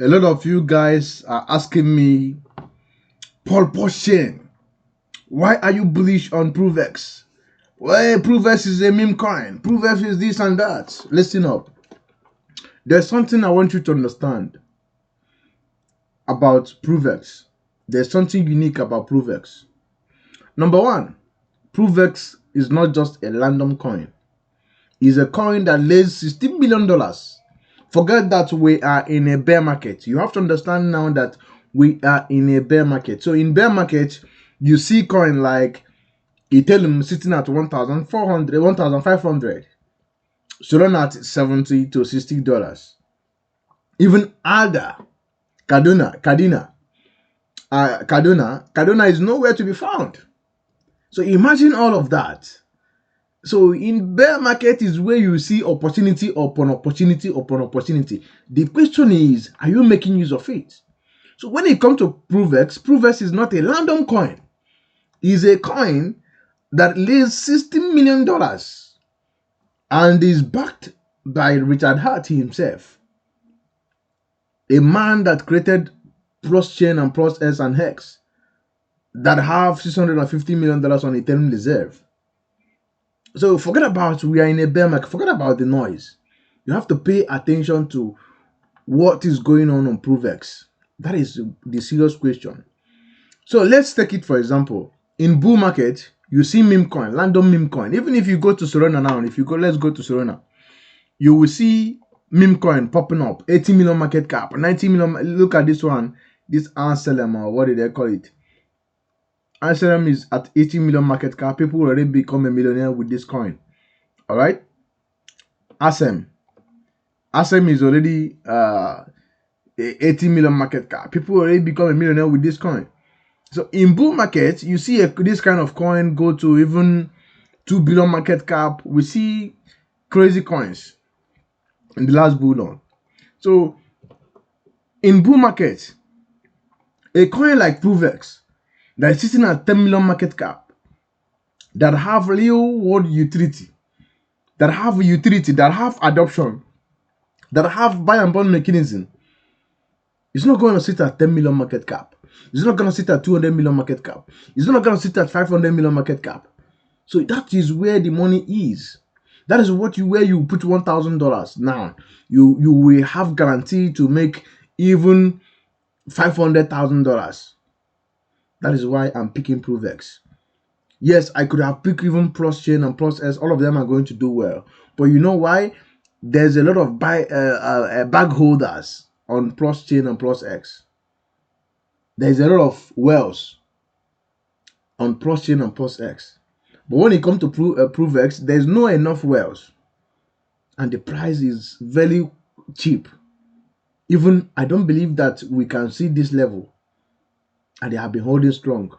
A lot of you guys are asking me, Paul Porsche, why are you bullish on PROVEX? Well, PROVEX is a meme coin. PROVEX is this and that. Listen up. There's something I want you to understand about PROVEX. There's something unique about PROVEX. Number one, PROVEX is not just a random coin. It's a coin that lays $16 million. Forget that we are in a bear market. You have to understand now that we are in a bear market. So in bear market, you see coin like Ethereum sitting at 1,400, 1,500. Solana at 70 to $60. Even ADA, Cardona is nowhere to be found. So imagine all of that. So in bear market is where you see opportunity upon opportunity upon opportunity. The question is, are you making use of it? So when it comes to PROVEX is not a random coin. It's a coin that lays $16 million and is backed by Richard Hart himself, a man that created Chain and S and Hex that have $650 million on Ethereum reserve. So forget about we are in a bear market. Forget about the noise. You have to pay attention to what is going on PROVEX. That is the serious question. So let's take it for example. In bull market, you see meme coin, random meme coin. Even if you go to Solana now, let's go to Solana, you will see meme coin popping up. 80 million market cap, 90 million. Look at this one. This Anselm, or what did they call it? Anselm is at 80 million market cap. People already become a millionaire with this coin. All right. ASM is already 80 million market cap. People already become a millionaire with this coin. So in bull market, you see this kind of coin go to even 2 billion market cap. We see crazy coins in the last bull run. So in bull market, a coin like PROVEX that is sitting at 10 million market cap, that have real world utility, that have adoption, that have buy and burn mechanism, it's not going to sit at 10 million market cap. It's not going to sit at 200 million market cap. It's not going to sit at 500 million market cap. So that is where the money is. That is where you put $1,000 now. You will have guarantee to make even $500,000. That is why I'm picking PROVEX. Yes, I could have picked even Chain and S. All of them are going to do well. But you know why? There's a lot of bag holders on Chain and X. There's a lot of wells on Chain and X. But when it comes to PROVEX, there's no enough wells. And the price is very cheap. Even I don't believe that we can see this level. And they have been holding strong.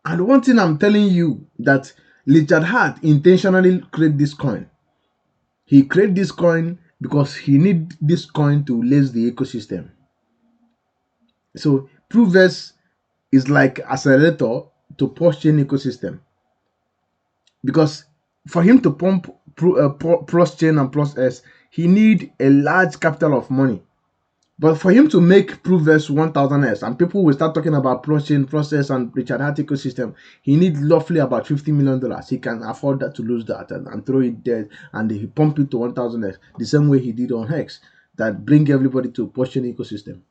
And one thing I'm telling you, that Richard Hart intentionally created this coin. He created this coin because he need this coin to lace the ecosystem. So PROVEX is like accelerator to Chain ecosystem. Because for him to pump Chain and S, he need a large capital of money. But for him to make PROVEX 1000S, and people will start talking about Chain, process, and Richard Hart ecosystem, he needs roughly about $50 million. He can afford that to lose that and throw it there, and he pump it to 1000S the same way he did on Hex, that bring everybody to Chain ecosystem.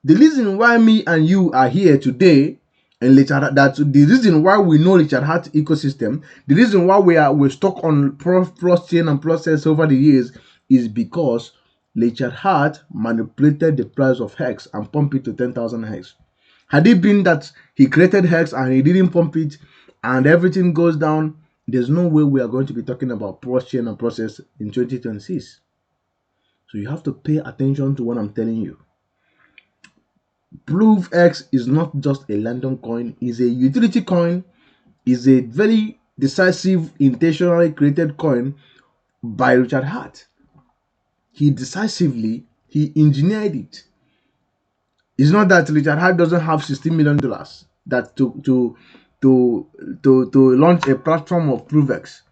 The reason why me and you are here today, and the reason why we know Richard Hart ecosystem, the reason why we're stuck on Chain and process over the years, is because Richard Hart manipulated the price of Hex and pumped it to 10,000 Hex. Had it been that he created Hex and he didn't pump it and everything goes down, there's no way we are going to be talking about Chain and process in 2026. So you have to pay attention to what I'm telling you. PROVEX is not just a random coin, it's a utility coin, it's a very decisive, intentionally created coin by Richard Hart. He engineered it. It's not that Richard Hart doesn't have $16 million that to launch a platform of PROVEX.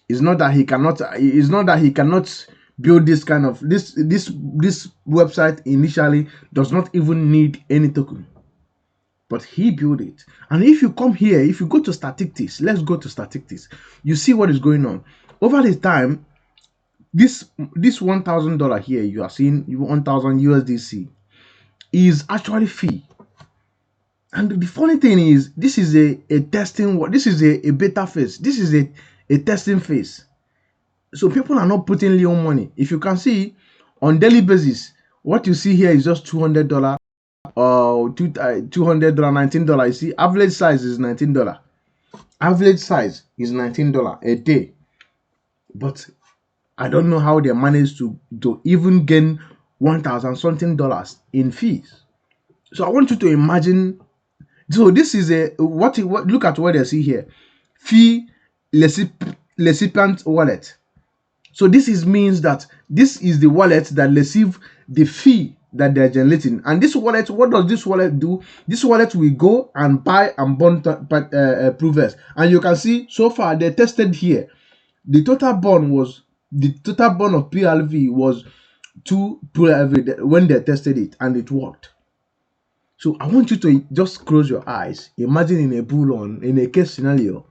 It's not that he cannot build this kind of this website initially does not even need any token, but he built it. And if you come here, if you go to statistics, let's go to statistics, you see what is going on over this time. This $1,000 here you are seeing, 1,000 USDC, is actually fee. And the funny thing is, this is a testing, this is a beta phase, this is a testing phase. So people are not putting little money. If you can see on daily basis, what you see here is just $200 or $200, $19. You see, average size is $19. Average size is $19 a day. But I don't know how they managed to even gain 1,000 something dollars in fees. So I want you to imagine. So this is what look at what they see here. Fee recipient wallet. So this means that this is the wallet that receive the fee that they're generating. And this wallet, what does this wallet do? This wallet will go and buy and bond PROVEX. And you can see so far they tested here. The total bond of PLV was 2 PLV when they tested it, and it worked. So I want you to just close your eyes. Imagine in a bull in a case scenario,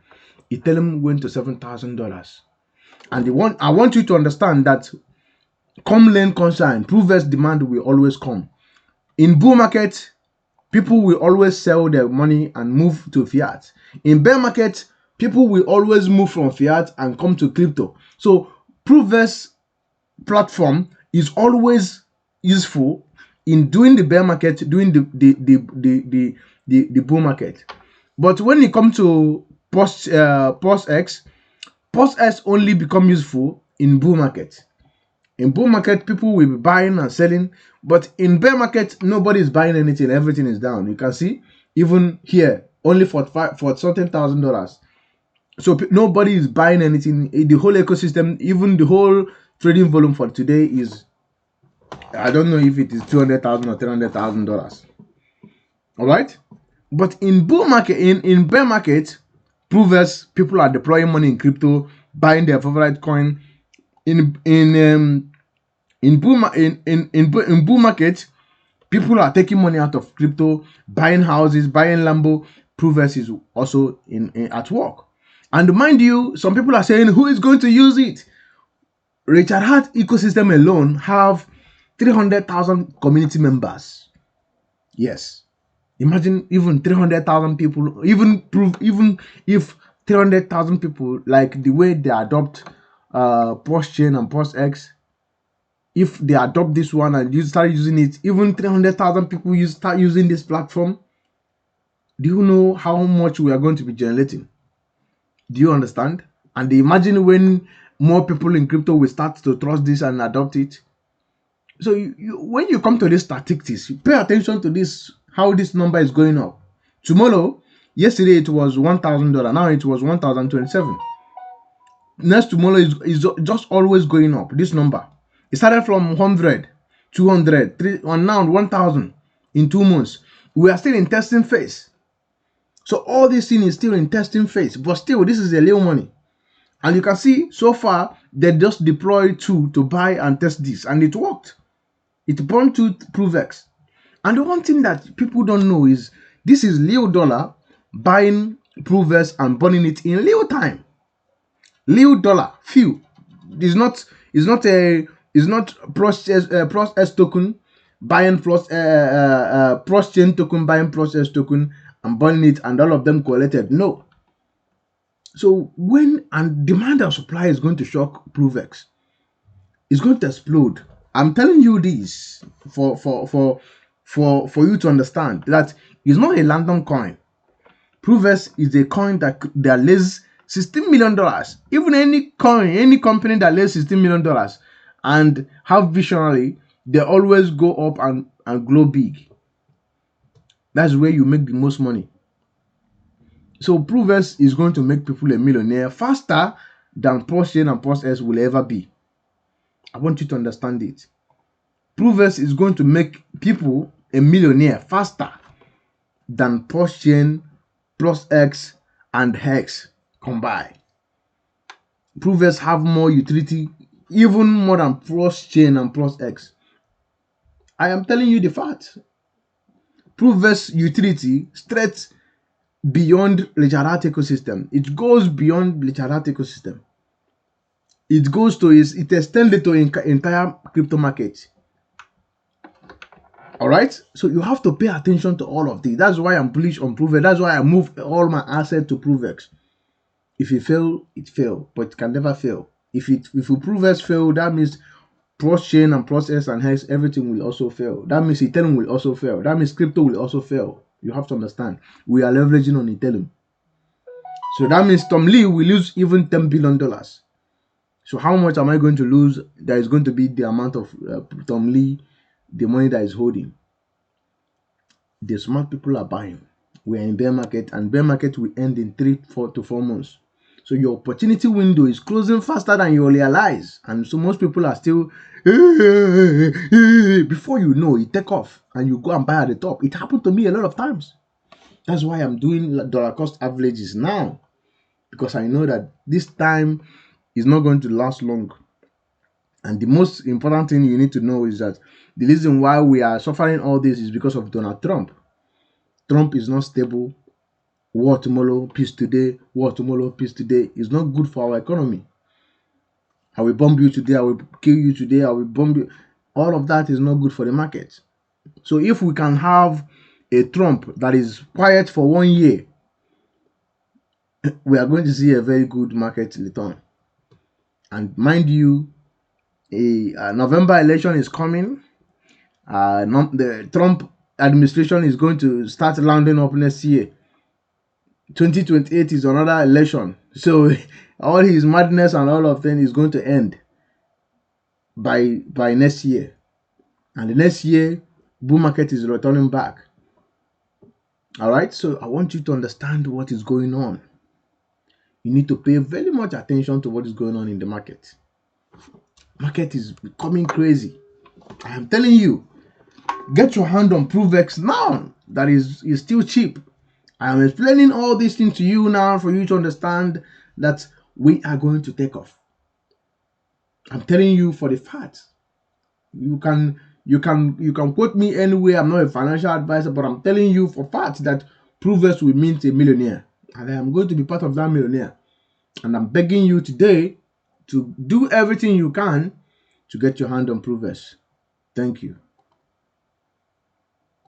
Ethereum went to $7,000. And I want you to understand that come lane concern, PROVEX demand will always come. In bull market, people will always sell their money and move to fiat. In bear market, people will always move from fiat and come to crypto. So PROVEX platform is always useful in doing the bear market, doing the bull market. But when it comes to POSX only become useful in bull market. In bull market, people will be buying and selling, but in bear market, nobody is buying anything. Everything is down. You can see even here only for something $1,000. So nobody is buying anything. The whole ecosystem, even the whole trading volume for today is, I don't know if it is $200,000 or $300,000. All right, but in bull market, in bear market, PROVEX, people are deploying money in crypto, buying their favorite coin. In bull market, people are taking money out of crypto, buying houses, buying Lambo. PROVEX is also at work. And mind you, some people are saying, who is going to use it? Richard Heart ecosystem alone have 300,000 community members. Yes. Imagine even 300,000 people, even if 300,000 people, like the way they adopt POSChain and POSX, if they adopt this one and you start using it, even 300,000 people start using this platform, do you know how much we are going to be generating? Do you understand? And imagine when more people in crypto will start to trust this and adopt it. So when you come to these statistics, you pay attention to this, how this number is going up. Tomorrow, yesterday it was $1,000, now it was 1,027. Next tomorrow is just always going up. This number, it started from 100, 200, 3, and now 1,000 in 2 months. We are still in testing phase. So all this thing is still in testing phase, but still this is a little money. And you can see so far they just deployed 2 to buy and test this, and it worked. It burned 2 PROVEX. And the one thing that people don't know is this is little dollar buying PROVEX and burning it in little time. Little dollar, few. It's not process token buying PROSChain token buying process token and burning it and all of them collected. No. So and demand and supply is going to shock PROVEX. It's going to explode. I'm telling you this for you to understand that it's not a random coin. PROVEX is a coin that lays $16 million. Even any coin, any company that lays $16 million and have visionary, they always go up and grow big. That's where you make the most money. So PROVEX is going to make people a millionaire faster than POSChain and POSX will ever be. I want you to understand it. PROVEX is going to make people a millionaire faster than POSChain, POSX, and HEX combined. PROVEX have more utility even more than Plus Chain and Plus X. I am telling you the fact. PROVEX utility stretch beyond Ledger ecosystem. It goes beyond Ledger ecosystem. It goes to it extends to entire crypto market. All right, so you have to pay attention to all of this. That's why I'm bullish on PROVEX. That's why I move all my assets to PROVEX. If it fail, it fail, but it can never fail. If PROVEX fail, that means Plus Chain and Plus S and Hex, everything will also fail. That means Ethereum will also fail. That means crypto will also fail. You have to understand. We are leveraging on Ethereum. So that means Tom Lee will lose even $10 billion. So how much am I going to lose? That is going to be the amount of Tom Lee, the money that is holding. The smart people are buying. We are in bear market, and bear market will end in 3 to 4 months. So your opportunity window is closing faster than you realize. And so most people are still, before you know, it take off and you go and buy at the top. It happened to me a lot of times. That's why I'm doing dollar cost averages now. Because I know that this time is not going to last long. And the most important thing you need to know is that the reason why we are suffering all this is because of Donald Trump. Trump is not stable. War tomorrow, peace today. War tomorrow, peace today. Is not good for our economy. I will bomb you today. I will kill you today. I will bomb you. All of that is not good for the market. So if we can have a Trump that is quiet for 1 year, we are going to see a very good market return. And mind you, a November election is coming. The Trump administration is going to start rounding up next year. 2028 is another election. So all his madness and all of them is going to end by next year. And the next year, bull market is returning back. All right, so I want you to understand what is going on. You need to pay very much attention to what is going on in the market. Market is becoming crazy. I am telling you, get your hand on PROVEX now. That is still cheap. I am explaining all these things to you now for you to understand that we are going to take off. I'm telling you for the fact. You can quote me anywhere. I'm not a financial advisor, but I'm telling you for fact that PROVEX will mint a millionaire, and I am going to be part of that millionaire. And I'm begging you today to do everything you can to get your hand on PROVEX. Thank you.